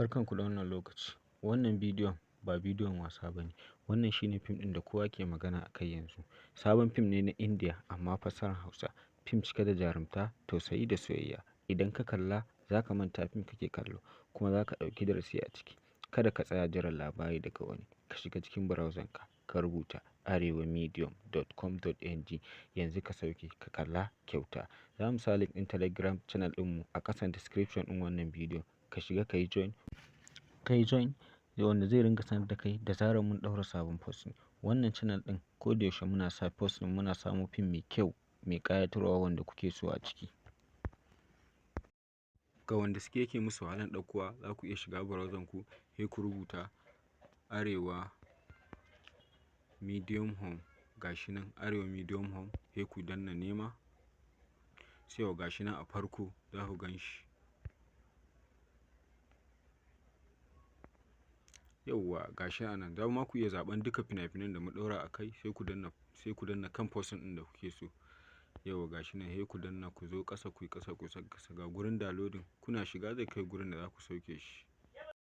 Barkanku da wannan lokaci. Wannan bidiyon ba bidiyon wasa ba ne. Wannan shine fim ɗin da kowa ke magana a kai yanzu. Sabon fim ne na Indiya amma fassarar Hausa. Fim cike da jarumta, tausayi da soyayya. Idan ka kalla za ka manta fim kake kallo kuma za ka ɗauki darasi a ciki. Kada ka tsaya jiran labari daga wani. Ka shiga cikin browser ka rubuta arewamedium.com.ng yanzu ka sauke ka kalla kyauta. Za mu sa link ɗin Telegram channel ɗinmu a ƙasan description ɗin wannan bidiyon. Ka shiga ka yi join wanda zai ringa sanar da kai da zarar mun ɗaura sabon post. Wannan channel ɗin ko da yaushe muna sa post ɗin, muna samo fim mai kyau mai ƙayatarwa wanda kuke so a ciki. Ga wanda suke yake musu wahalan ɗaukowa, za ku iya shiga browser ku sai ku rubuta arewa medium home, gashi nan arewa medium home, sai ku danna nema, sai gashi nan a farko za ku gan shi. Yauwa gashi a nan, za ma ku iya zaɓen duka fina-finan da mu ɗaura a kai, sai ku danna kan post ɗin da kuke so. Yauwa gashi nan, sai ku danna ku zo ƙasa, ku yi ƙasa ga gurin downloading, kuna shiga zai kai gurin da za ku sauke shi.